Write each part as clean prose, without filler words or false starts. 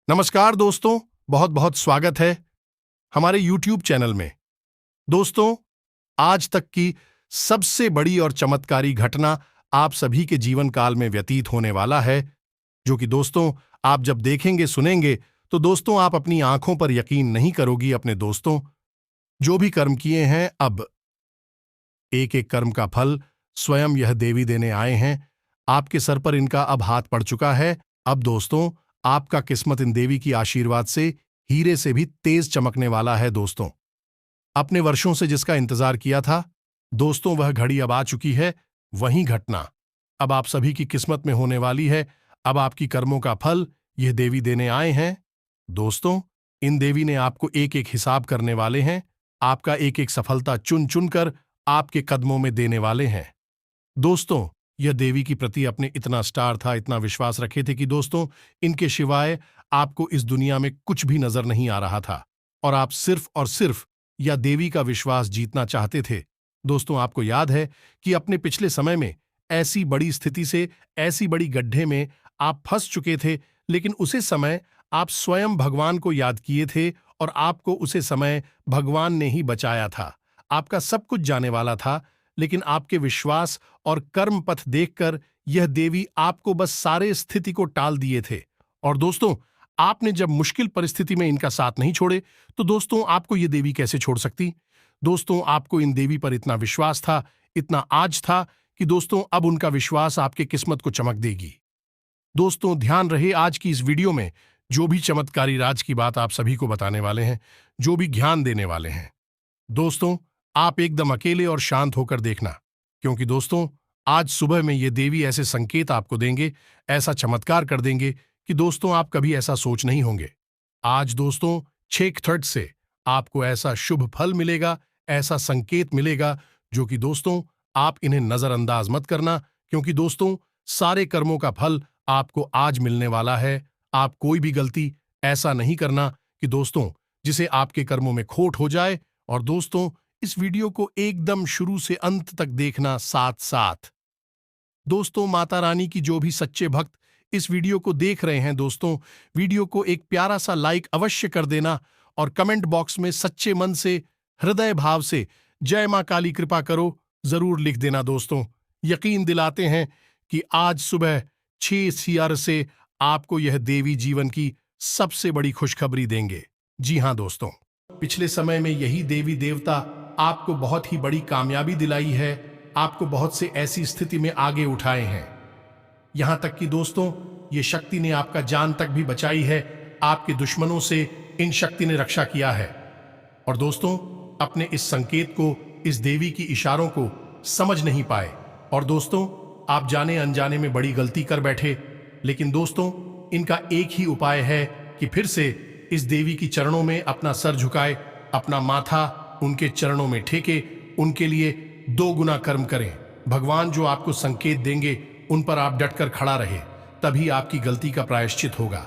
नमस्कार दोस्तों, बहुत बहुत स्वागत है हमारे YouTube चैनल में। दोस्तों, आज तक की सबसे बड़ी और चमत्कारी घटना आप सभी के जीवन काल में व्यतीत होने वाला है, जो कि दोस्तों आप जब देखेंगे सुनेंगे तो दोस्तों आप अपनी आंखों पर यकीन नहीं करोगी। अपने दोस्तों, जो भी कर्म किए हैं, अब एक एक कर्म का फल स्वयं यह देवी देने आए हैं। आपके सर पर इनका अब हाथ पड़ चुका है। अब दोस्तों, आपका किस्मत इन देवी की आशीर्वाद से हीरे से भी तेज चमकने वाला है। दोस्तों, अपने वर्षों से जिसका इंतजार किया था, दोस्तों वह घड़ी अब आ चुकी है। वही घटना अब आप सभी की किस्मत में होने वाली है। अब आपकी कर्मों का फल यह देवी देने आए हैं। दोस्तों, इन देवी ने आपको एक एक हिसाब करने वाले हैं। आपका एक एक सफलता चुन चुनकर आपके कदमों में देने वाले हैं। दोस्तों, यह देवी की प्रति अपने इतना स्टार था, इतना विश्वास रखे थे कि दोस्तों इनके सिवाय आपको इस दुनिया में कुछ भी नजर नहीं आ रहा था और आप सिर्फ और सिर्फ यह देवी का विश्वास जीतना चाहते थे। दोस्तों, आपको याद है कि अपने पिछले समय में ऐसी बड़ी स्थिति से, ऐसी बड़ी गड्ढे में आप फंस चुके थे, लेकिन उसी समय आप स्वयं भगवान को याद किए थे और आपको उसे समय भगवान ने ही बचाया था। आपका सब कुछ जाने वाला था, लेकिन आपके विश्वास और कर्म पथ देखकर यह देवी आपको बस सारे स्थिति को टाल दिए थे। और दोस्तों, आपने जब मुश्किल परिस्थिति में इनका साथ नहीं छोड़े, तो दोस्तों आपको यह देवी कैसे छोड़ सकती। दोस्तों, आपको इन देवी पर इतना विश्वास था, इतना आज था कि दोस्तों अब उनका विश्वास आपके किस्मत को चमक देगी। दोस्तों, ध्यान रहे, आज की इस वीडियो में जो भी चमत्कारी राज की बात आप सभी को बताने वाले हैं, जो भी ज्ञान देने वाले हैं, दोस्तों आप एकदम अकेले और शांत होकर देखना, क्योंकि दोस्तों आज सुबह में ये देवी ऐसे संकेत आपको देंगे, ऐसा चमत्कार कर देंगे कि दोस्तों आप कभी ऐसा सोच नहीं होंगे। आज दोस्तों 6:30 से आपको ऐसा शुभ फल मिलेगा, ऐसा संकेत मिलेगा, जो कि दोस्तों आप इन्हें नजरअंदाज मत करना, क्योंकि दोस्तों सारे कर्मों का फल आपको आज मिलने वाला है। आप कोई भी गलती ऐसा नहीं करना कि दोस्तों जिसे आपके कर्मों में खोट हो जाए। और दोस्तों, इस वीडियो को एकदम शुरू से अंत तक देखना साथ साथ। दोस्तों, माता रानी की जो भी सच्चे भक्त इस वीडियो को देख रहे हैं, दोस्तों वीडियो को एक प्यारा सा लाइक अवश्य कर देना और कमेंट बॉक्स में सच्चे मन से, हृदय भाव से जय मां काली कृपा करो जरूर लिख देना। दोस्तों, यकीन दिलाते हैं कि आज सुबह 6 CR से आपको यह देवी जीवन की सबसे बड़ी खुशखबरी देंगे। जी हां दोस्तों, पिछले समय में यही देवी देवता आपको बहुत ही बड़ी कामयाबी दिलाई है, आपको बहुत से ऐसी स्थिति में आगे उठाए हैं। यहां तक कि दोस्तों ये शक्ति ने आपका जान तक भी बचाई है। आपके दुश्मनों से इन शक्ति ने रक्षा किया है। और दोस्तों, अपने इस संकेत को, इस देवी की इशारों को समझ नहीं पाए और दोस्तों आप जाने अनजाने में बड़ी गलती कर बैठे। लेकिन दोस्तों, इनका एक ही उपाय है कि फिर से इस देवी की चरणों में अपना सर झुकाए, अपना माथा उनके चरणों में ठेके, उनके लिए 2 गुना कर्म करें। भगवान जो आपको संकेत देंगे उन पर आप डटकर खड़ा रहे, तभी आपकी गलती का प्रायश्चित होगा।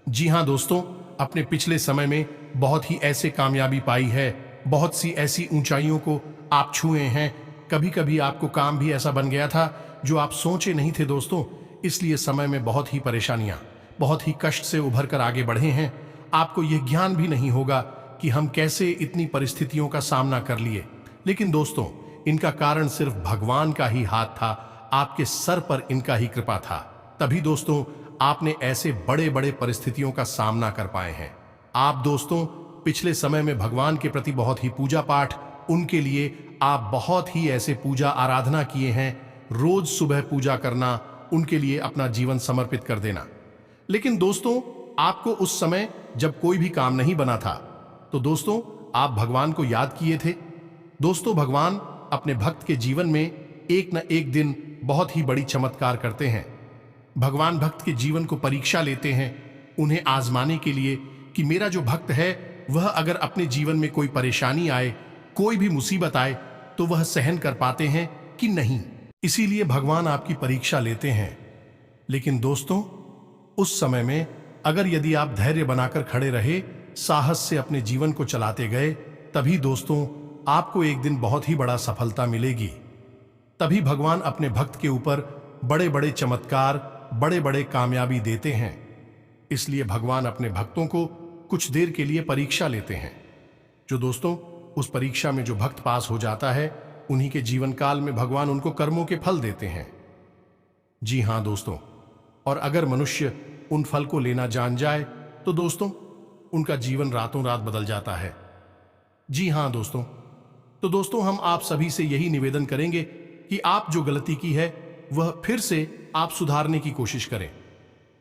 जी हां दोस्तों, अपने पिछले समय में बहुत ही ऐसे कामयाबी पाई है, बहुत सी ऐसी ऊंचाइयों को आप छुए हैं। कभी कभी आपको काम भी ऐसा बन गया था जो आप सोचे नहीं थे दोस्तों, इसलिए समय में बहुत ही परेशानियां, बहुत ही कष्ट से उभर कर आगे बढ़े हैं। आपको यह ज्ञान भी नहीं होगा कि हम कैसे इतनी परिस्थितियों का सामना कर लिए, लेकिन दोस्तों इनका कारण सिर्फ भगवान का ही हाथ था, आपके सर पर इनका ही कृपा था। तभी दोस्तों आपने ऐसे बड़े बड़े परिस्थितियों का सामना कर पाए हैं। आप दोस्तों पिछले समय में भगवान के प्रति बहुत ही पूजा पाठ, उनके लिए आप बहुत ही ऐसे पूजा आराधना किए हैं। रोज सुबह पूजा करना, उनके लिए अपना जीवन समर्पित कर देना। लेकिन दोस्तों आपको उस समय जब कोई भी काम नहीं बना था, तो दोस्तों आप भगवान को याद किए थे। दोस्तों, भगवान अपने भक्त के जीवन में एक न एक दिन बहुत ही बड़ी चमत्कार करते हैं। भगवान भक्त के जीवन को परीक्षा लेते हैं, उन्हें आजमाने के लिए कि मेरा जो भक्त है वह अगर अपने जीवन में कोई परेशानी आए, कोई भी मुसीबत आए, तो वह सहन कर पाते हैं कि नहीं। इसीलिए भगवान आपकी परीक्षा लेते हैं। लेकिन दोस्तों उस समय में अगर यदि आप धैर्य बनाकर खड़े रहे, साहस से अपने जीवन को चलाते गए, तभी दोस्तों आपको एक दिन बहुत ही बड़ा सफलता मिलेगी। तभी भगवान अपने भक्त के ऊपर बड़े बड़े चमत्कार, बड़े बड़े कामयाबी देते हैं। इसलिए भगवान अपने भक्तों को कुछ देर के लिए परीक्षा लेते हैं। जो दोस्तों उस परीक्षा में जो भक्त पास हो जाता है, उन्हीं के जीवन काल में भगवान उनको कर्मों के फल देते हैं। जी हां दोस्तों, और अगर मनुष्य उन फल को लेना जान जाए तो दोस्तों उनका जीवन रातों रात बदल जाता है। जी हां दोस्तों, तो दोस्तों हम आप सभी से यही निवेदन करेंगे कि आप जो गलती की है वह फिर से आप सुधारने की कोशिश करें,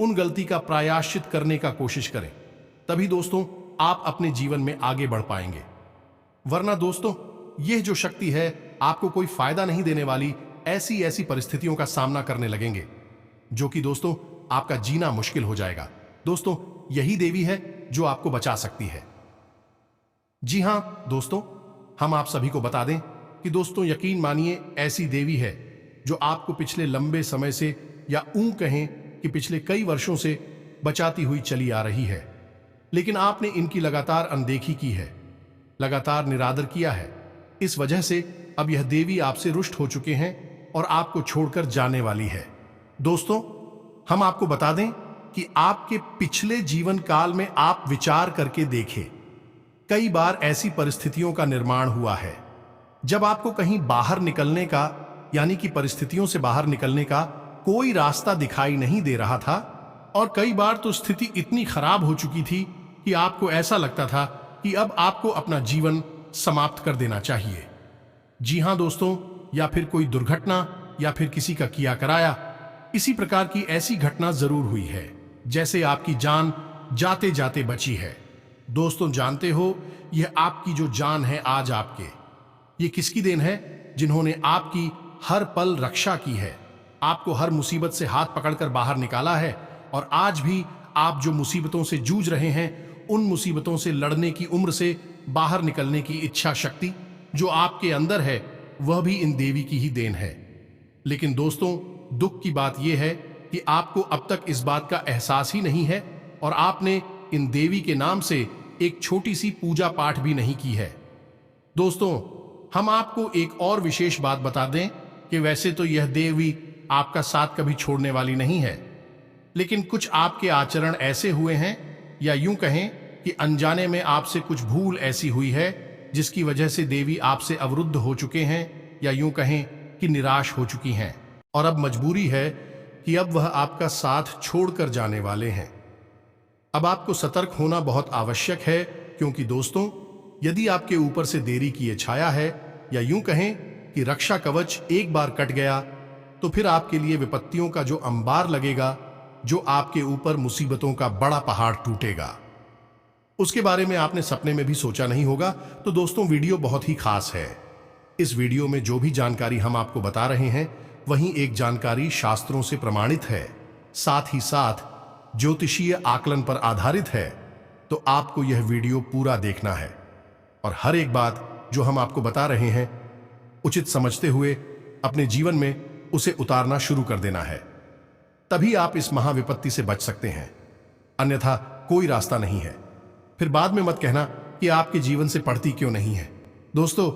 उन गलती का प्रायश्चित करने का कोशिश करें। तभी दोस्तों आप अपने जीवन में आगे बढ़ पाएंगे। वरना दोस्तों यह जो शक्ति है आपको कोई फायदा नहीं देने वाली ऐसी ऐसी परिस्थितियों का सामना करने लगेंगे जो कि दोस्तों आपका जीना मुश्किल हो जाएगा। दोस्तों यही देवी है जो आपको बचा सकती है। जी हां दोस्तों, हम आप सभी को बता दें कि दोस्तों यकीन मानिए ऐसी देवी है जो आपको पिछले लंबे समय से या कहें कि पिछले कई वर्षों से बचाती हुई चली आ रही है, लेकिन आपने इनकी लगातार अनदेखी की है, लगातार निरादर किया है। इस वजह से अब यह देवी आपसे रुष्ट हो चुके हैं और आपको छोड़कर जाने वाली है। दोस्तों हम आपको बता दें कि आपके पिछले जीवन काल में आप विचार करके देखें, कई बार ऐसी परिस्थितियों का निर्माण हुआ है जब आपको कहीं बाहर निकलने का यानी कि परिस्थितियों से बाहर निकलने का कोई रास्ता दिखाई नहीं दे रहा था, और कई बार तो स्थिति इतनी खराब हो चुकी थी कि आपको ऐसा लगता था कि अब आपको अपना जीवन समाप्त कर देना चाहिए। जी हां दोस्तों, या फिर कोई दुर्घटना या फिर किसी का किया कराया इसी प्रकार की ऐसी घटना जरूर हुई है जैसे आपकी जान जाते जाते बची है। दोस्तों जानते हो यह आपकी जो जान है आज आपके, ये किसकी देन है? जिन्होंने आपकी हर पल रक्षा की है, आपको हर मुसीबत से हाथ पकड़कर बाहर निकाला है, और आज भी आप जो मुसीबतों से जूझ रहे हैं उन मुसीबतों से लड़ने की उम्र से बाहर निकलने की इच्छा शक्ति जो आपके अंदर है वह भी इन देवी की ही देन है। लेकिन दोस्तों दुख की बात यह है कि आपको अब तक इस बात का एहसास ही नहीं है और आपने इन देवी के नाम से एक छोटी सी पूजा पाठ भी नहीं की है। दोस्तों हम आपको एक और विशेष बात बता दें कि वैसे तो यह देवी आपका साथ कभी छोड़ने वाली नहीं है, लेकिन कुछ आपके आचरण ऐसे हुए हैं या यूं कहें कि अनजाने में आपसे कुछ भूल ऐसी हुई है जिसकी वजह से देवी आपसे अवरुद्ध हो चुके हैं, या यूं कहें कि निराश हो चुकी हैं, और अब मजबूरी है कि अब वह आपका साथ छोड़कर जाने वाले हैं। अब आपको सतर्क होना बहुत आवश्यक है, क्योंकि दोस्तों यदि आपके ऊपर से देरी की ये छाया है, या यूं कहें कि रक्षा कवच एक बार कट गया, तो फिर आपके लिए विपत्तियों का जो अंबार लगेगा, जो आपके ऊपर मुसीबतों का बड़ा पहाड़ टूटेगा, उसके बारे में आपने सपने में भी सोचा नहीं होगा। तो दोस्तों वीडियो बहुत ही खास है। इस वीडियो में जो भी जानकारी हम आपको बता रहे हैं वहीं एक जानकारी शास्त्रों से प्रमाणित है, साथ ही साथ ज्योतिषीय आकलन पर आधारित है। तो आपको यह वीडियो पूरा देखना है और हर एक बात जो हम आपको बता रहे हैं उचित समझते हुए अपने जीवन में उसे उतारना शुरू कर देना है, तभी आप इस महाविपत्ति से बच सकते हैं, अन्यथा कोई रास्ता नहीं है। फिर बाद में मत कहना कि आपके जीवन से पढ़ती क्यों नहीं है। दोस्तों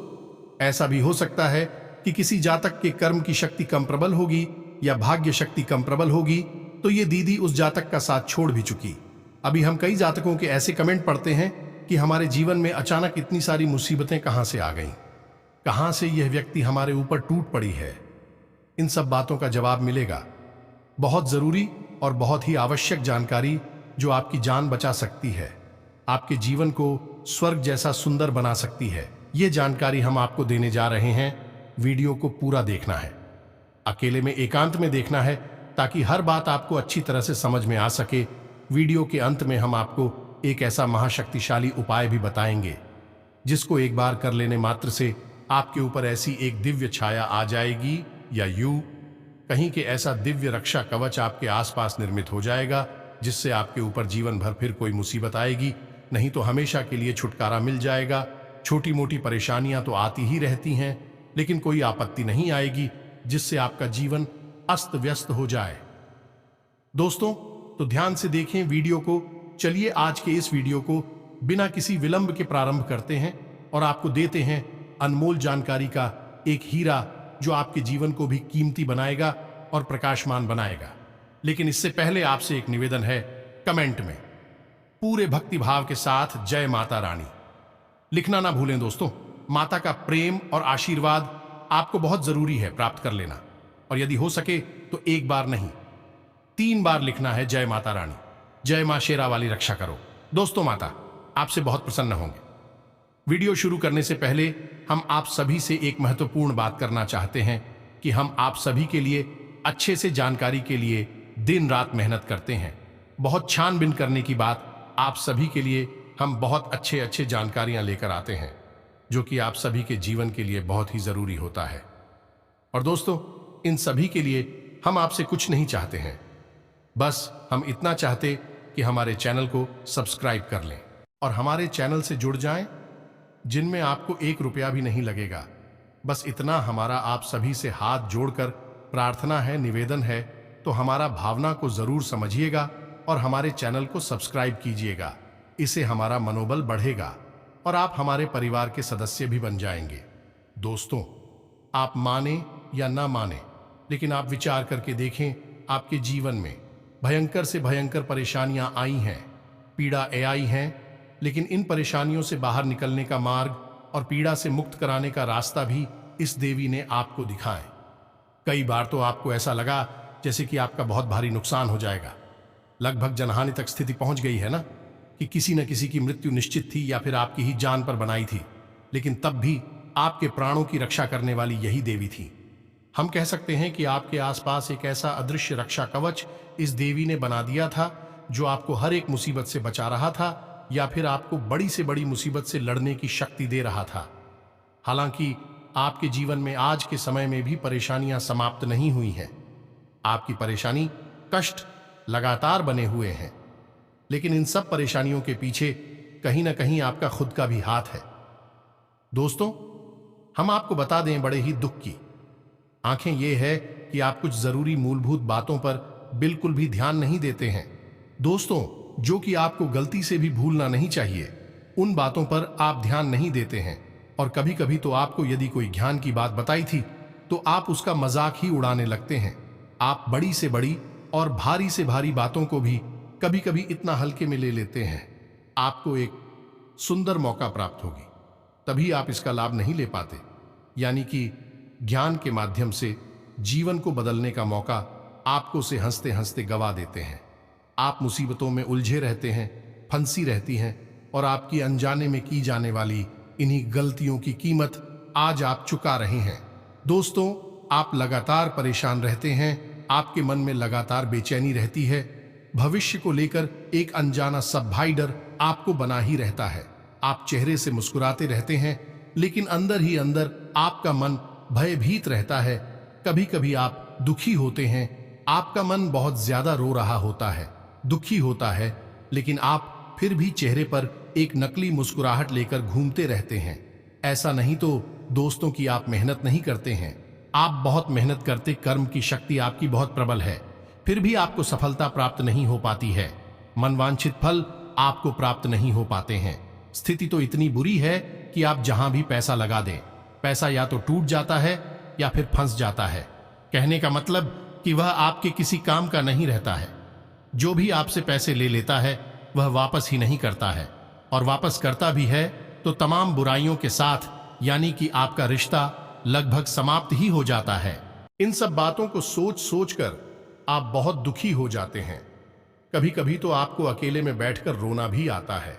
ऐसा भी हो सकता है कि किसी जातक के कर्म की शक्ति कम प्रबल होगी या भाग्य शक्ति कम प्रबल होगी, तो ये दीदी उस जातक का साथ छोड़ भी चुकी। अभी हम कई जातकों के ऐसे कमेंट पढ़ते हैं कि हमारे जीवन में अचानक इतनी सारी मुसीबतें कहां से आ गईं, कहां से यह व्यक्ति हमारे ऊपर टूट पड़ी है। इन सब बातों का जवाब मिलेगा, बहुत जरूरी और बहुत ही आवश्यक जानकारी जो आपकी जान बचा सकती है, आपके जीवन को स्वर्ग जैसा सुंदर बना सकती है। ये जानकारी हम आपको देने जा रहे हैं। वीडियो को पूरा देखना है, अकेले में एकांत में देखना है, ताकि हर बात आपको अच्छी तरह से समझ में आ सके। वीडियो के अंत में हम आपको एक ऐसा महाशक्तिशाली उपाय भी बताएंगे जिसको एक बार कर लेने मात्र से आपके ऊपर ऐसी एक दिव्य छाया आ जाएगी, या यूं कहीं के ऐसा दिव्य रक्षा कवच आपके आसपास निर्मित हो जाएगा जिससे आपके ऊपर जीवन भर फिर कोई मुसीबत आएगी नहीं तो हमेशा के लिए छुटकारा मिल जाएगा। छोटी मोटी परेशानियां तो आती ही रहती हैं, लेकिन कोई आपत्ति नहीं आएगी जिससे आपका जीवन अस्त व्यस्त हो जाए। दोस्तों तो ध्यान से देखें वीडियो को। चलिए आज के इस वीडियो को बिना किसी विलंब के प्रारंभ करते हैं और आपको देते हैं अनमोल जानकारी का एक हीरा जो आपके जीवन को भी कीमती बनाएगा और प्रकाशमान बनाएगा। लेकिन इससे पहले आपसे एक निवेदन है कमेंट में पूरे भक्ति भाव के साथ जय माता रानी लिखना ना भूलें दोस्तों। माता का प्रेम और आशीर्वाद आपको बहुत जरूरी है प्राप्त कर लेना, और यदि हो सके तो एक बार नहीं 3 बार लिखना है जय माता रानी, जय मां शेरा वाली रक्षा करो। दोस्तों, माता आपसे बहुत प्रसन्न होंगे। वीडियो शुरू करने से पहले हम आप सभी से एक महत्वपूर्ण बात करना चाहते हैं कि हम आप सभी के लिए अच्छे से जानकारी के लिए दिन रात मेहनत करते हैं। बहुत छानबीन करने की बात, आप सभी के लिए हम बहुत अच्छे जानकारियां लेकर आते हैं जो कि आप सभी के जीवन के लिए बहुत ही जरूरी होता है। और दोस्तों, इन सभी के लिए हम आपसे कुछ नहीं चाहते हैं, बस हम इतना चाहते कि हमारे चैनल को सब्सक्राइब कर लें और हमारे चैनल से जुड़ जाएं, जिनमें आपको 1 रुपया भी नहीं लगेगा। बस इतना हमारा आप सभी से हाथ जोड़कर प्रार्थना है, निवेदन है। तो हमारा भावना को जरूर समझिएगा और हमारे चैनल को सब्सक्राइब कीजिएगा। इससे हमारा मनोबल बढ़ेगा और आप हमारे परिवार के सदस्य भी बन जाएंगे। दोस्तों, आप माने या ना माने, लेकिन आप विचार करके देखें, आपके जीवन में भयंकर से भयंकर परेशानियां आई हैं, पीड़ा आई हैं, लेकिन इन परेशानियों से बाहर निकलने का मार्ग और पीड़ा से मुक्त कराने का रास्ता भी इस देवी ने आपको दिखाए। कई बार तो आपको ऐसा लगा जैसे कि आपका बहुत भारी नुकसान हो जाएगा, लगभग जनहानि तक स्थिति पहुंच गई है ना, कि किसी न किसी की मृत्यु निश्चित थी या फिर आपकी ही जान पर बनाई थी, लेकिन तब भी आपके प्राणों की रक्षा करने वाली यही देवी थी। हम कह सकते हैं कि आपके आसपास एक ऐसा अदृश्य रक्षा कवच इस देवी ने बना दिया था जो आपको हर एक मुसीबत से बचा रहा था या फिर आपको बड़ी से बड़ी मुसीबत से लड़ने की शक्ति दे रहा था। हालांकि आपके जीवन में आज के समय में भी परेशानियां समाप्त नहीं हुई हैं। आपकी परेशानी, कष्ट लगातार बने हुए हैं, लेकिन इन सब परेशानियों के पीछे कहीं ना कहीं आपका खुद का भी हाथ है। दोस्तों, हम आपको बता दें बड़े ही दुख की आंखें ये है कि आप कुछ जरूरी मूलभूत बातों पर बिल्कुल भी ध्यान नहीं देते हैं। दोस्तों, जो कि आपको गलती से भी भूलना नहीं चाहिए, उन बातों पर आप ध्यान नहीं देते हैं। और कभी कभी तो आपको यदि कोई ज्ञान की बात बताई थी तो आप उसका मजाक ही उड़ाने लगते हैं। आप बड़ी से बड़ी और भारी से भारी बातों को भी कभी कभी इतना हल्के में ले लेते हैं। आपको एक सुंदर मौका प्राप्त होगी, तभी आप इसका लाभ नहीं ले पाते, यानी कि ज्ञान के माध्यम से जीवन को बदलने का मौका आपको से हंसते हंसते गवा देते हैं। आप मुसीबतों में उलझे रहते हैं, फंसी रहती हैं, और आपकी अनजाने में की जाने वाली इन्हीं गलतियों की कीमत आज आप चुका रहे हैं। दोस्तों, आप लगातार परेशान रहते हैं, आपके मन में लगातार बेचैनी रहती है, भविष्य को लेकर एक अनजाना सब भाई डर आपको बना ही रहता है। आप चेहरे से मुस्कुराते रहते हैं, लेकिन अंदर ही अंदर आपका मन भयभीत रहता है। कभी कभी आप दुखी होते हैं, आपका मन बहुत ज्यादा रो रहा होता है, दुखी होता है, लेकिन आप फिर भी चेहरे पर एक नकली मुस्कुराहट लेकर घूमते रहते हैं। ऐसा नहीं तो दोस्तों की आप मेहनत नहीं करते हैं, आप बहुत मेहनत करते, कर्म की शक्ति आपकी बहुत प्रबल है, फिर भी आपको सफलता प्राप्त नहीं हो पाती है, मनवांछित फल आपको प्राप्त नहीं हो पाते हैं। स्थिति तो इतनी बुरी है कि आप जहां भी पैसा लगा दें, पैसा या तो टूट जाता है या फिर फंस जाता है। कहने का मतलब कि वह आपके किसी काम का नहीं रहता है। जो भी आपसे पैसे ले लेता है वह वापस ही नहीं करता है, और वापस करता भी है तो तमाम बुराइयों के साथ, यानी कि आपका रिश्ता लगभग समाप्त ही हो जाता है। इन सब बातों को सोच सोच कर आप बहुत दुखी हो जाते हैं। कभी कभी तो आपको अकेले में बैठकर रोना भी आता है।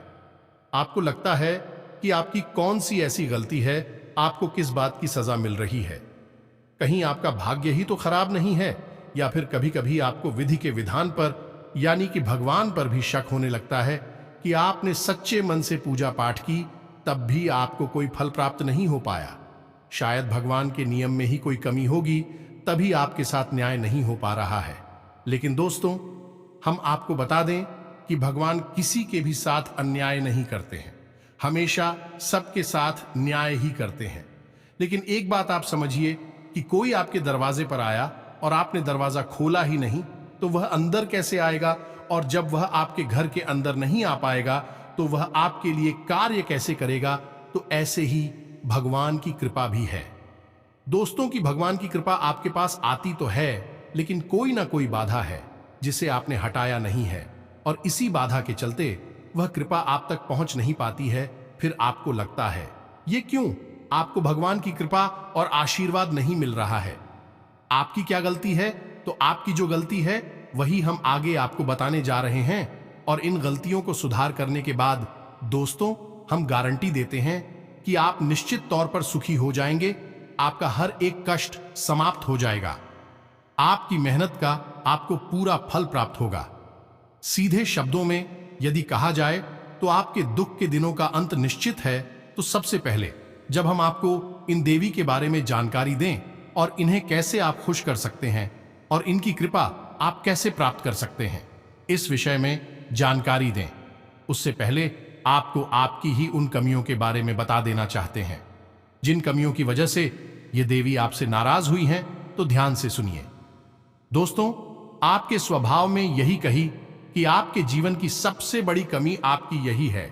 आपको लगता है कि आपकी कौन सी ऐसी गलती है, आपको किस बात की सजा मिल रही है। कहीं आपका भाग्य ही तो खराब नहीं है, या फिर कभी कभी आपको विधि के विधान पर, यानी कि भगवान पर भी शक होने लगता है कि आपने सच्चे मन से पूजा पाठ की, तब भी आपको कोई फल प्राप्त नहीं हो पाया। शायद भगवान के नियम में ही कोई कमी होगी, तभी आपके साथ न्याय नहीं हो पा रहा है। लेकिन दोस्तों, हम आपको बता दें कि भगवान किसी के भी साथ अन्याय नहीं करते हैं, हमेशा सबके साथ न्याय ही करते हैं। लेकिन एक बात आप समझिए कि कोई आपके दरवाजे पर आया और आपने दरवाजा खोला ही नहीं, तो वह अंदर कैसे आएगा, और जब वह आपके घर के अंदर नहीं आ पाएगा तो वह आपके लिए कार्य कैसे करेगा। तो ऐसे ही भगवान की कृपा भी है। दोस्तों की भगवान की कृपा आपके पास आती तो है, लेकिन कोई ना कोई बाधा है जिसे आपने हटाया नहीं है। और इसी बाधा के चलते वह कृपा आप तक पहुंच नहीं पाती है। फिर आपको लगता है, ये क्यों? आपको भगवान की कृपा और आशीर्वाद नहीं मिल रहा है। आपकी क्या गलती है? तो आपकी जो गलती है वही हम आगे आपको बताने जा रहे हैं। और इन गलतियों को सुधार करने के बाद दोस्तों, हम गारंटी देते हैं कि आप निश्चित तौर पर सुखी हो जाएंगे। आपका हर एक कष्ट समाप्त हो जाएगा। आपकी मेहनत का आपको पूरा फल प्राप्त होगा। सीधे शब्दों में यदि कहा जाए तो आपके दुख के दिनों का अंत निश्चित है। तो सबसे पहले जब हम आपको इन देवी के बारे में जानकारी दें और इन्हें कैसे आप खुश कर सकते हैं और इनकी कृपा आप कैसे प्राप्त कर सकते हैं, इस विषय में जानकारी दें, उससे पहले आपको आपकी ही उन कमियों के बारे में बता देना चाहते हैं जिन कमियों की वजह से ये देवी आपसे नाराज हुई हैं। तो ध्यान से सुनिए दोस्तों, आपके स्वभाव में यही कही कि आपके जीवन की सबसे बड़ी कमी आपकी यही है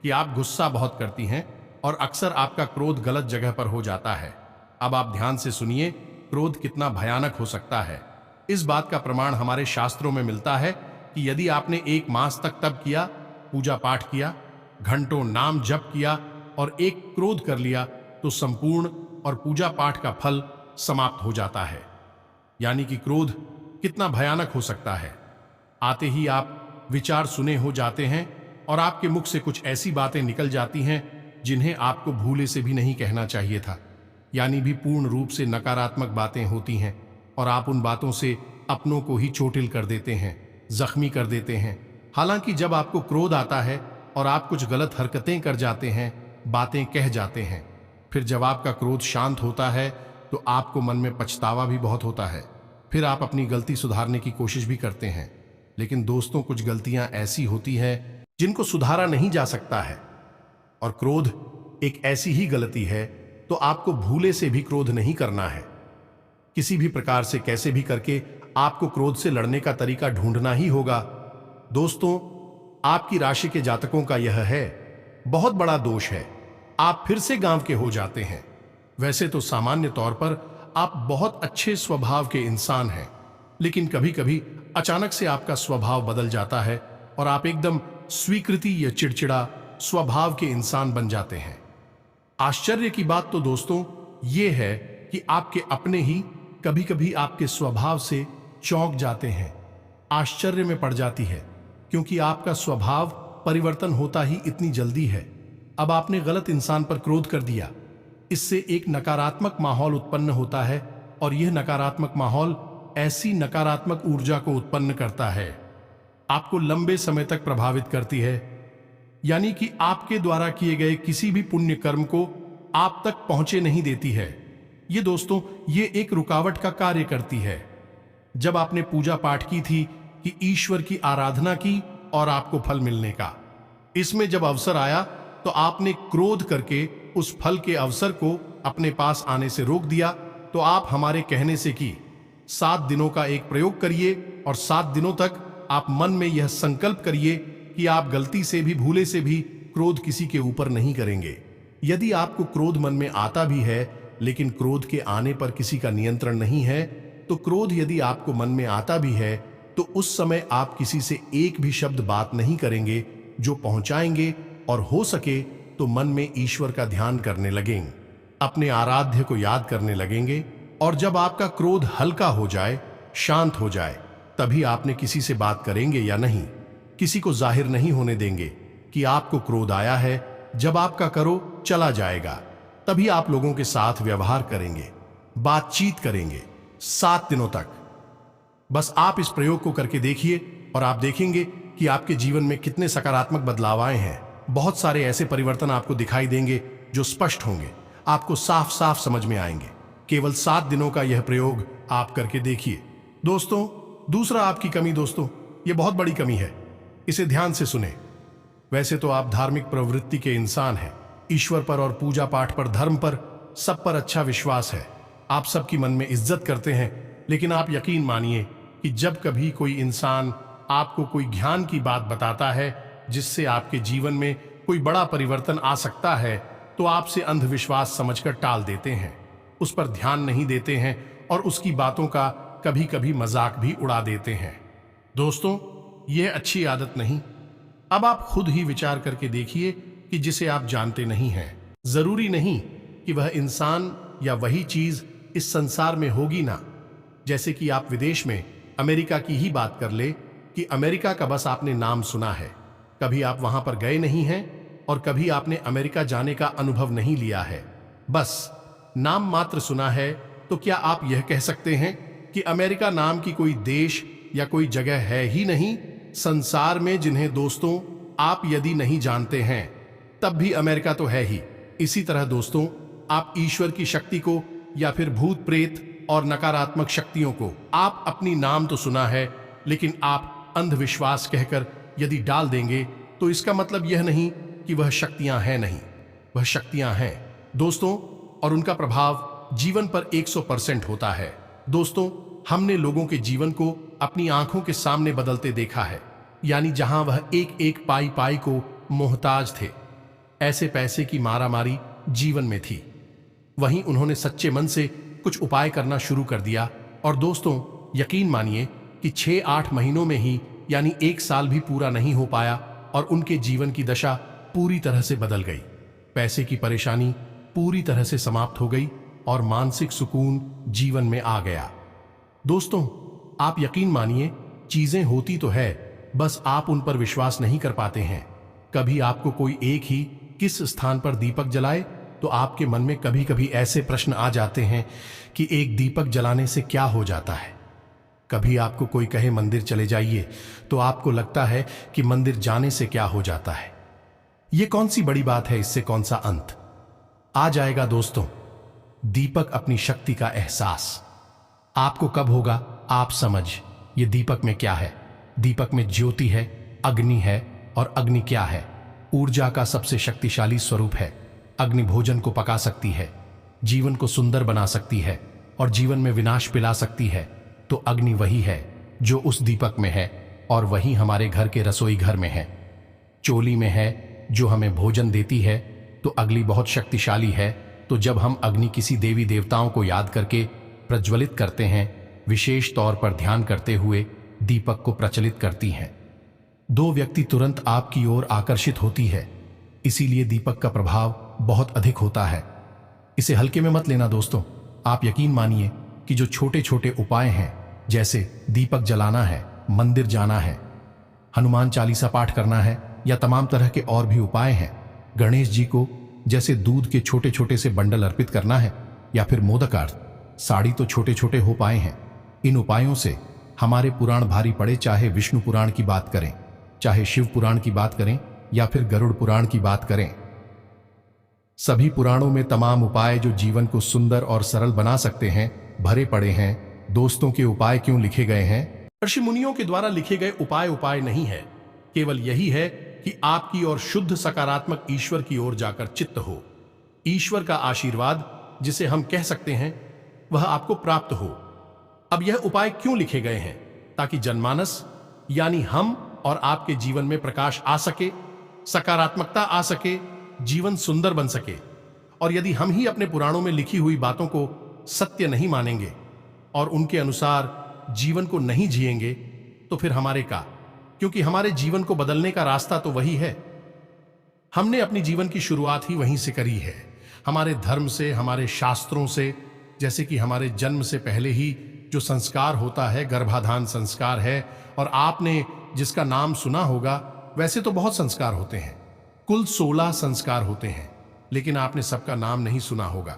कि आप गुस्सा बहुत करती हैं और अक्सर आपका क्रोध गलत जगह पर हो जाता है। अब आप ध्यान से सुनिए, क्रोध कितना भयानक हो सकता है। इस बात का प्रमाण हमारे शास्त्रों में मिलता है कि यदि आपने 1 मास तक तप किया, पूजा पाठ किया, घंटों नाम जप किया और एक क्रोध कर लिया, तो संपूर्ण और पूजा पाठ का फल समाप्त हो जाता है। यानी कि क्रोध कितना भयानक हो सकता है। आते ही आप विचार सुने हो जाते हैं और आपके मुख से कुछ ऐसी बातें निकल जाती हैं जिन्हें आपको भूले से भी नहीं कहना चाहिए था। यानी भी पूर्ण रूप से नकारात्मक बातें होती हैं और आप उन बातों से अपनों को ही चोटिल कर देते हैं, जख्मी कर देते हैं। हालांकि जब आपको क्रोध आता है और आप कुछ गलत हरकतें कर जाते हैं, बातें कह जाते हैं, फिर जब आपका क्रोध शांत होता है तो आपको मन में पछतावा भी बहुत होता है। फिर आप अपनी गलती सुधारने की कोशिश भी करते हैं। लेकिन दोस्तों, कुछ गलतियां ऐसी होती हैं जिनको सुधारा नहीं जा सकता है और क्रोध एक ऐसी ही गलती है। तो आपको भूले से भी क्रोध नहीं करना है। किसी भी प्रकार से कैसे भी करके आपको क्रोध से लड़ने का तरीका ढूंढना ही होगा। दोस्तों, आपकी राशि के जातकों का यह है बहुत बड़ा दोष है, आप फिर से गांव के हो जाते हैं। वैसे तो सामान्य तौर पर आप बहुत अच्छे स्वभाव के इंसान हैं, लेकिन कभी कभी अचानक से आपका स्वभाव बदल जाता है और आप एकदम स्वीकृति या चिड़चिड़ा स्वभाव के इंसान बन जाते हैं। आश्चर्य की बात तो दोस्तों ये है कि आपके अपने ही कभी कभी आपके स्वभाव से चौंक जाते हैं, आश्चर्य में पड़ जाती है, क्योंकि आपका स्वभाव परिवर्तन होता ही इतनी जल्दी है। अब आपने गलत इंसान पर क्रोध कर दिया, इससे एक नकारात्मक माहौल उत्पन्न होता है और यह नकारात्मक माहौल ऐसी नकारात्मक ऊर्जा को उत्पन्न करता है, आपको लंबे समय तक प्रभावित करती है। यानी कि आपके द्वारा किए गए किसी भी पुण्य कर्म को आप तक पहुंचे नहीं देती है। ये दोस्तों, ये एक रुकावट का कार्य करती है। जब आपने पूजा पाठ की थी कि ईश्वर की आराधना की और आपको फल मिलने का, इसमें जब अवसर आया तो आपने क्रोध करके उस फल के अवसर को अपने पास आने से रोक दिया। तो आप हमारे कहने से कि 7 दिनों का एक प्रयोग करिए और 7 दिनों तक आप मन में यह संकल्प करिए कि आप गलती से भी, भूले से भी क्रोध किसी के ऊपर नहीं करेंगे। यदि आपको क्रोध मन में आता भी है, लेकिन क्रोध के आने पर किसी का नियंत्रण नहीं है, तो क्रोध यदि आपको मन में आता भी है तो उस समय आप किसी से एक भी शब्द बात नहीं करेंगे जो पहुंचाएंगे, और हो सके तो मन में ईश्वर का ध्यान करने लगेंगे, अपने आराध्य को याद करने लगेंगे। और जब आपका क्रोध हल्का हो जाए, शांत हो जाए, तभी आपने किसी से बात करेंगे या नहीं। किसी को जाहिर नहीं होने देंगे कि आपको क्रोध आया है। जब आपका करो चला जाएगा, तभी आप लोगों के साथ व्यवहार करेंगे, बातचीत करेंगे 7 दिनों तक। बस आप इस प्रयोग को करके देखिए और आप देखेंगे कि आपके जीवन में कितने सकारात्मक बदलाव आए हैं। बहुत सारे ऐसे परिवर्तन आपको दिखाई देंगे जो स्पष्ट होंगे, आपको साफ साफ समझ में आएंगे। केवल 7 दिनों का यह प्रयोग आप करके देखिए। दोस्तों, दूसरा आपकी कमी, दोस्तों यह बहुत बड़ी कमी है, इसे ध्यान से सुने। वैसे तो आप धार्मिक प्रवृत्ति के इंसान हैं, ईश्वर पर और पूजा पाठ पर, धर्म पर, सब पर अच्छा विश्वास है, आप सबकी मन में इज्जत करते हैं। लेकिन आप यकीन मानिए कि जब कभी कोई इंसान आपको कोई ज्ञान की बात बताता है जिससे आपके जीवन में कोई बड़ा परिवर्तन आ सकता है, तो आपसे अंधविश्वास समझकर टाल देते हैं, उस पर ध्यान नहीं देते हैं और उसकी बातों का कभी कभी मजाक भी उड़ा देते हैं। दोस्तों, यह अच्छी आदत नहीं। अब आप खुद ही विचार करके देखिए कि जिसे आप जानते नहीं हैं, जरूरी नहीं कि वह इंसान या वही चीज इस संसार में होगी ना। जैसे कि आप विदेश में अमेरिका की ही बात कर ले कि अमेरिका का बस आपने नाम सुना है, कभी आप वहां पर गए नहीं हैं और कभी आपने अमेरिका जाने का अनुभव नहीं लिया है, बस नाम मात्र सुना है। तो क्या आप यह कह सकते हैं कि अमेरिका नाम की कोई देश या कोई जगह है ही नहीं संसार में, जिन्हें दोस्तों आप यदि नहीं जानते हैं तब भी अमेरिका तो है ही। इसी तरह दोस्तों, आप ईश्वर की शक्ति को या फिर भूत प्रेत और नकारात्मक शक्तियों को आप अपनी नाम तो सुना है, लेकिन आप अंधविश्वास कहकर यदि डाल देंगे तो इसका मतलब यह नहीं कि वह शक्तियां हैं नहीं, वह शक्तियां हैं दोस्तों, और उनका प्रभाव जीवन पर 100% होता है। दोस्तों, हमने लोगों के जीवन को अपनी आंखों के सामने बदलते देखा है, यानी जहां वह एक एक पाई पाई को मोहताज थे, ऐसे पैसे की मारामारी जीवन में थी, वहीं उन्होंने सच्चे मन से कुछ उपाय करना शुरू कर दिया। और दोस्तों, यकीन मानिए कि 6-8 महीनों में ही, यानी 1 साल भी पूरा नहीं हो पाया और उनके जीवन की दशा पूरी तरह से बदल गई। पैसे की परेशानी पूरी तरह से समाप्त हो गई और मानसिक सुकून जीवन में आ गया। दोस्तों, आप यकीन मानिए, चीजें होती तो है, बस आप उन पर विश्वास नहीं कर पाते हैं। कभी आपको कोई एक ही किस स्थान पर दीपक जलाए तो आपके मन में कभी कभी ऐसे प्रश्न आ जाते हैं कि एक दीपक जलाने से क्या हो जाता है। कभी आपको कोई कहे मंदिर चले जाइए तो आपको लगता है कि मंदिर जाने से क्या हो जाता है। ये कौन सी बड़ी बात है, इससे कौन सा अंत आ जाएगा। दोस्तों, दीपक अपनी शक्ति का एहसास आपको कब होगा, आप समझ, ये दीपक में क्या है। दीपक में ज्योति है, अग्नि है, और अग्नि क्या है? ऊर्जा का सबसे शक्तिशाली स्वरूप है। अग्नि भोजन को पका सकती है, जीवन को सुंदर बना सकती है और जीवन में विनाश पिला सकती है। तो अग्नि वही है जो उस दीपक में है, और वही हमारे घर के रसोई घर में है, चोली में है, जो हमें भोजन देती है। तो अग्नि बहुत शक्तिशाली है। तो जब हम अग्नि किसी देवी देवताओं को याद करके प्रज्वलित करते हैं, विशेष तौर पर ध्यान करते हुए दीपक को प्रचलित करती हैं, 2 व्यक्ति तुरंत आपकी ओर आकर्षित होती है। इसीलिए दीपक का प्रभाव बहुत अधिक होता है। इसे हल्के में मत लेना दोस्तों। आप यकीन मानिए कि जो छोटे छोटे उपाय हैं, जैसे दीपक जलाना है, मंदिर जाना है, हनुमान चालीसा पाठ करना है, या तमाम तरह के और भी उपाय हैं, गणेश जी को जैसे दूध के छोटे छोटे से बंडल अर्पित करना है, या फिर मोदकार्थ, साड़ी तो छोटे छोटे हो पाए हैं। इन उपायों से हमारे पुराण भारी पड़े, चाहे विष्णु पुराण की बात करें, चाहे शिव पुराण की बात करें, या फिर गरुड़ पुराण की बात करें। सभी पुराणों में तमाम उपाय जो जीवन को सुंदर और सरल बना सकते हैं भरे पड़े हैं। दोस्तों, के उपाय क्यों लिखे गए हैं? ऋषि मुनियों के द्वारा लिखे गए उपाय नहीं है, केवल यही है कि आपकी और शुद्ध सकारात्मक ईश्वर की ओर जाकर चित्त हो। ईश्वर का आशीर्वाद, जिसे हम कह सकते हैं, वह आपको प्राप्त हो। अब यह उपाय क्यों लिखे गए हैं? ताकि जनमानस यानी हम और आपके जीवन में प्रकाश आ सके, सकारात्मकता आ सके, जीवन सुंदर बन सके। और यदि हम ही अपने पुराणों में लिखी हुई बातों को सत्य नहीं मानेंगे और उनके अनुसार जीवन को नहीं जिएंगे तो फिर हमारे का, क्योंकि हमारे जीवन को बदलने का रास्ता तो वही है। हमने अपनी जीवन की शुरुआत ही वहीं से करी है, हमारे धर्म से, हमारे शास्त्रों से। जैसे कि हमारे जन्म से पहले ही जो संस्कार होता है, गर्भाधान संस्कार है, और आपने जिसका नाम सुना होगा, वैसे तो बहुत संस्कार होते हैं, कुल 16 संस्कार होते हैं, लेकिन आपने सबका नाम नहीं सुना होगा।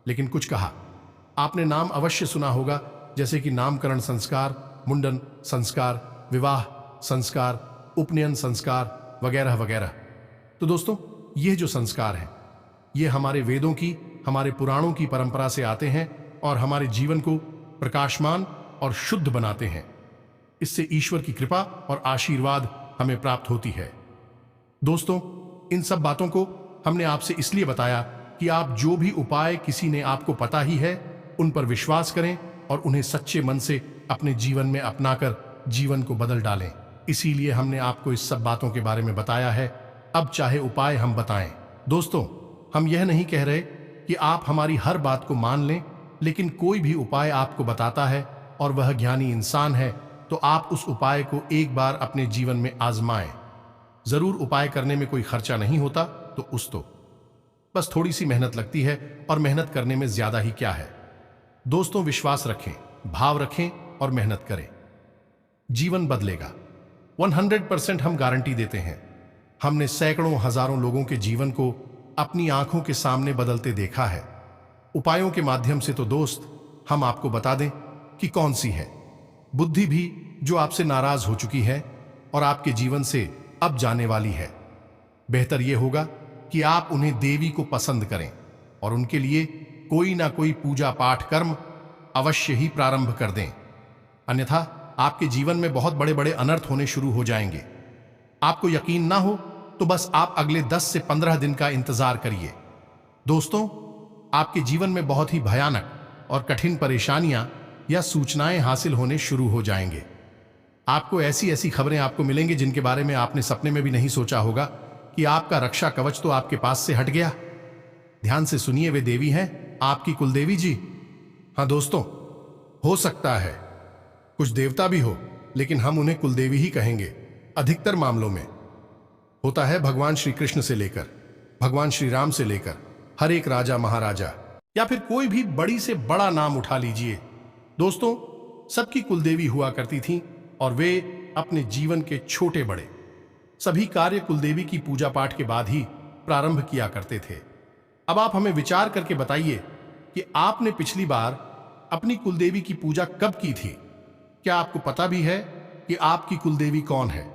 लेकिन कुछ कहा आपने नाम अवश्य सुना होगा, जैसे कि नामकरण संस्कार, मुंडन संस्कार, विवाह संस्कार, उपनयन संस्कार वगैरह वगैरह। तो दोस्तों, ये जो संस्कार हैं, ये हमारे वेदों की, हमारे पुराणों की परंपरा से आते हैं और हमारे जीवन को प्रकाशमान और शुद्ध बनाते हैं। इससे ईश्वर की कृपा और आशीर्वाद हमें प्राप्त होती है। दोस्तों, इन सब बातों को हमने आपसे इसलिए बताया कि आप जो भी उपाय किसी ने आपको पता ही है, उन पर विश्वास करें और उन्हें सच्चे मन से अपने जीवन में अपनाकर जीवन को बदल डालें। इसीलिए हमने आपको इस सब बातों के बारे में बताया है। अब चाहे उपाय हम बताएं। दोस्तों, हम यह नहीं कह रहे कि आप हमारी हर बात को मान लें, लेकिन कोई भी उपाय आपको बताता है और वह ज्ञानी इंसान है, तो आप उस उपाय को एक बार अपने जीवन में आजमाएं। जरूर उपाय करने में कोई खर्चा नहीं होता, तो बस थोड़ी सी मेहनत लगती है, और मेहनत करने में ज्यादा ही क्या है। दोस्तों, विश्वास रखें, भाव रखें और मेहनत करें। जीवन बदलेगा। 100% हम गारंटी देते हैं। हमने सैकड़ों हजारों लोगों के जीवन को अपनी आंखों के सामने बदलते देखा है। उपायों के माध्यम से तो दोस्त, हम आपको बता दें कि कौन सी है बुद्धि भी जो आपसे नाराज हो चुकी है और आपके जीवन से अब जाने वाली है। बेहतर यह होगा कि आप उन्हें देवी को पसंद करें और उनके लिए कोई ना कोई पूजा पाठ कर्म अवश्य ही प्रारंभ कर दें। अन्यथा आपके जीवन में बहुत बड़े बड़े अनर्थ होने शुरू हो जाएंगे। आपको यकीन ना हो तो बस आप अगले 10 से 15 दिन का इंतजार करिए। दोस्तों, आपके जीवन में बहुत ही भयानक और कठिन परेशानियां या सूचनाएं हासिल होने शुरू हो जाएंगे। आपको ऐसी ऐसी खबरें आपको मिलेंगी जिनके बारे में आपने सपने में भी नहीं सोचा होगा कि आपका रक्षा कवच तो आपके पास से हट गया। ध्यान से सुनिए, वे देवी हैं आपकी कुलदेवी जी। हाँ दोस्तों, हो सकता है कुछ देवता भी हो, लेकिन हम उन्हें कुलदेवी ही कहेंगे। अधिकतर मामलों में होता है भगवान श्री कृष्ण से लेकर भगवान श्री राम से लेकर हर एक राजा महाराजा या फिर कोई भी बड़ी से बड़ा नाम उठा लीजिए। दोस्तों, सबकी कुलदेवी हुआ करती थीं और वे अपने जीवन के छोटे बड़े सभी कार्य कुलदेवी की पूजा पाठ के बाद ही प्रारंभ किया करते थे। अब आप हमें विचार करके बताइए कि आपने पिछली बार अपनी कुलदेवी की पूजा कब की थी। क्या आपको पता भी है कि आपकी कुलदेवी कौन है?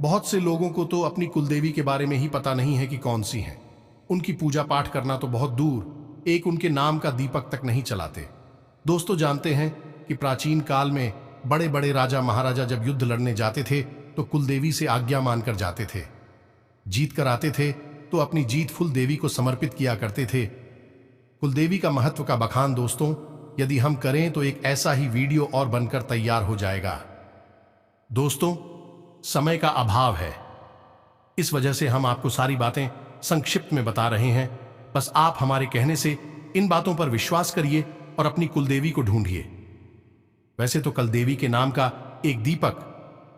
बहुत से लोगों को तो अपनी कुलदेवी के बारे में ही पता नहीं है कि कौन सी हैं। उनकी पूजा पाठ करना तो बहुत दूर, एक उनके नाम का दीपक तक नहीं चलाते। दोस्तों, जानते हैं कि प्राचीन काल में बड़े बड़े राजा महाराजा जब युद्ध लड़ने जाते थे तो कुलदेवी से आज्ञा मानकर जाते थे। जीत कर आते थे तो अपनी जीत फुल देवी को समर्पित किया करते थे। कुलदेवी का महत्व का बखान दोस्तों यदि हम करें तो एक ऐसा ही वीडियो और बनकर तैयार हो जाएगा। दोस्तों, समय का अभाव है, इस वजह से हम आपको सारी बातें संक्षिप्त में बता रहे हैं। बस आप हमारे कहने से इन बातों पर विश्वास करिए और अपनी कुलदेवी को ढूंढिए। वैसे तो कुलदेवी के नाम का एक दीपक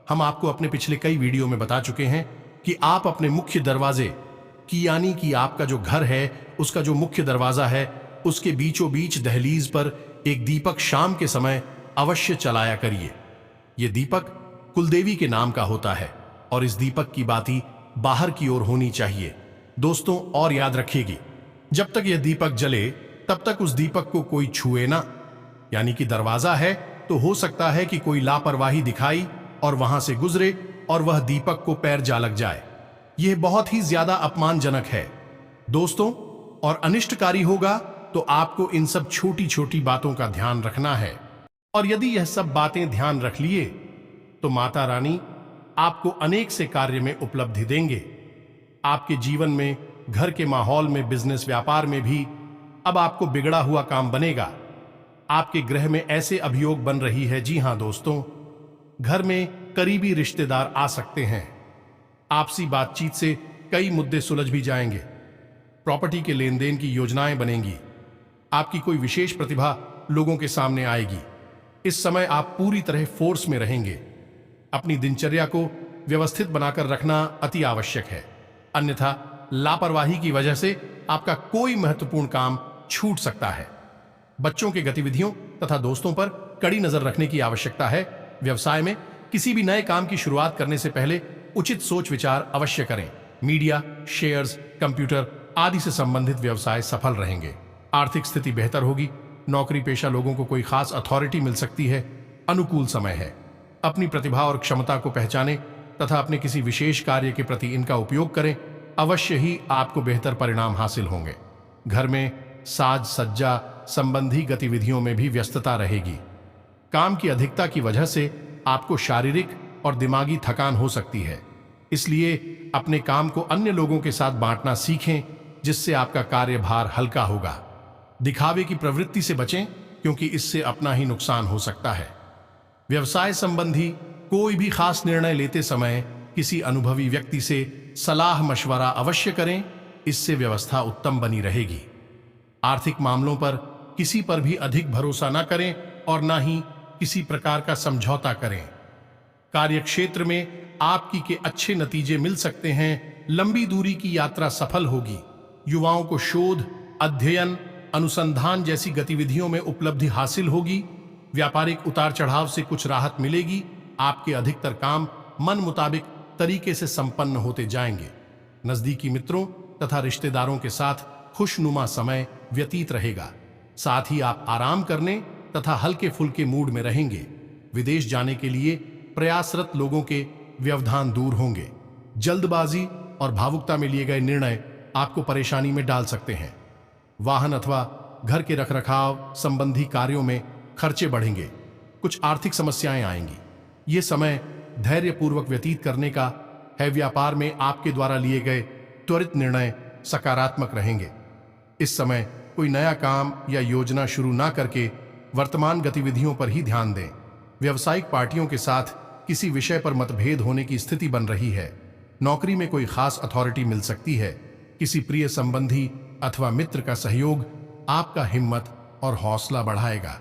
हम आपको अपने पिछले कई वीडियो में बता चुके हैं कि आप अपने मुख्य दरवाजे की यानी कि आपका जो घर है उसका जो मुख्य दरवाजा है उसके बीचों बीच दहलीज पर एक दीपक शाम के समय अवश्य चलाया करिए। यह दीपक कुलदेवी के नाम का होता है और इस दीपक की बाती बाहर की ओर होनी चाहिए। दोस्तों, और याद रखिएगी, जब तक यह दीपक जले तब तक उस दीपक को कोई छुए ना। यानी कि दरवाजा है तो हो सकता है कि कोई लापरवाही दिखाई और वहां से गुजरे और वह दीपक को पैर जा लग जाए। यह बहुत ही ज्यादा अपमानजनक है दोस्तों, और अनिष्टकारी होगा। तो आपको इन सब छोटी छोटी बातों का ध्यान रखना है, और यदि यह सब बातें ध्यान रख लिए तो माता रानी आपको अनेक से कार्य में उपलब्धि देंगे। आपके जीवन में, घर के माहौल में, बिजनेस व्यापार में भी अब आपको बिगड़ा हुआ काम बनेगा। आपके गृह में ऐसे अभियोग बन रही है। जी हां दोस्तों, घर में करीबी रिश्तेदार आ सकते हैं। आपसी बातचीत से कई मुद्दे सुलझ भी जाएंगे। प्रॉपर्टी के लेन देन की योजनाएं बनेंगी। आपकी कोई विशेष प्रतिभा लोगों के सामने आएगी। इस समय आप पूरी तरह फोर्स में रहेंगे। अपनी दिनचर्या को व्यवस्थित बनाकर रखना अति आवश्यक है, अन्यथा लापरवाही की वजह से आपका कोई महत्वपूर्ण काम छूट सकता है। बच्चों के गतिविधियों तथा दोस्तों पर कड़ी नजर रखने की आवश्यकता है। व्यवसाय में किसी भी नए काम की शुरुआत करने से पहले उचित सोच विचार अवश्य करें। मीडिया, शेयर्स, कंप्यूटर आदि से संबंधित व्यवसाय सफल रहेंगे। आर्थिक स्थिति बेहतर होगी। नौकरी पेशा लोगों को कोई खास अथॉरिटी मिल सकती है। अनुकूल समय है। अपनी प्रतिभा और क्षमता को पहचानें तथा अपने किसी विशेष कार्य के प्रति इनका उपयोग करें। अवश्य ही आपको बेहतर परिणाम हासिल होंगे। घर में साज सज्जा संबंधी गतिविधियों में भी व्यस्तता रहेगी। काम की अधिकता की वजह से आपको शारीरिक और दिमागी थकान हो सकती है, इसलिए अपने काम को अन्य लोगों के साथ बांटना सीखें, जिससे आपका कार्यभार हल्का होगा। दिखावे की प्रवृत्ति से बचें, क्योंकि इससे अपना ही नुकसान हो सकता है। व्यवसाय संबंधी कोई भी खास निर्णय लेते समय किसी अनुभवी व्यक्ति से सलाह मशवरा अवश्य करें, इससे व्यवस्था उत्तम बनी रहेगी। आर्थिक मामलों पर किसी पर भी अधिक भरोसा न करें और न ही किसी प्रकार का समझौता करें। कार्यक्षेत्र में आपकी के अच्छे नतीजे मिल सकते हैं। लंबी दूरी की यात्रा सफल होगी। युवाओं को शोध, अध्ययन, अनुसंधान जैसी गतिविधियों में उपलब्धि हासिल होगी। व्यापारिक उतार चढ़ाव से कुछ राहत मिलेगी। आपके अधिकतर काम मन मुताबिक तरीके से संपन्न होते जाएंगे। नजदीकी मित्रों तथा रिश्तेदारों के साथ खुशनुमा समय व्यतीत रहेगा। साथ ही आप आराम करने तथा हल्के फुल्के मूड में रहेंगे। विदेश जाने के लिए प्रयासरत लोगों के व्यवधान दूर होंगे। जल्दबाजी और भावुकता में लिए गए निर्णय आपको परेशानी में डाल सकते हैं। वाहन अथवा घर के रखरखाव संबंधी कार्यों में खर्चे बढ़ेंगे। कुछ आर्थिक समस्याएं आएंगी। ये समय धैर्यपूर्वक व्यतीत करने का है। व्यापार में आपके द्वारा लिए गए त्वरित निर्णय सकारात्मक रहेंगे। इस समय कोई नया काम या योजना शुरू ना करके वर्तमान गतिविधियों पर ही ध्यान दें। व्यावसायिक पार्टियों के साथ किसी विषय पर मतभेद होने की स्थिति बन रही है। नौकरी में कोई खास अथॉरिटी मिल सकती है। किसी प्रिय संबंधी अथवा मित्र का सहयोग आपका हिम्मत और हौसला बढ़ाएगा।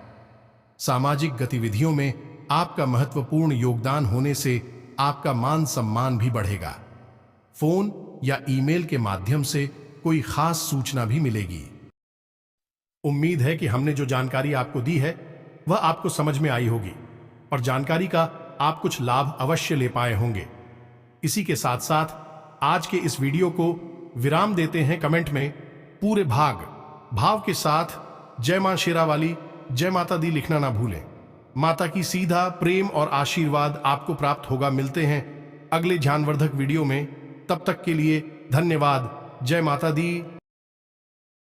सामाजिक गतिविधियों में आपका महत्वपूर्ण योगदान होने से आपका मान सम्मान भी बढ़ेगा। फोन या ईमेल के माध्यम से कोई खास सूचना भी मिलेगी। उम्मीद है कि हमने जो जानकारी आपको दी है वह आपको समझ में आई होगी और जानकारी का आप कुछ लाभ अवश्य ले पाए होंगे। इसी के साथ साथ आज के इस वीडियो को विराम देते हैं। कमेंट में पूरे भाव के साथ जय मां शेरावाली, जय माता दी लिखना ना भूलें। माता की सीधा प्रेम और आशीर्वाद आपको प्राप्त होगा। मिलते हैं अगले ज्ञानवर्धक वीडियो में। तब तक के लिए धन्यवाद। जय माता दी।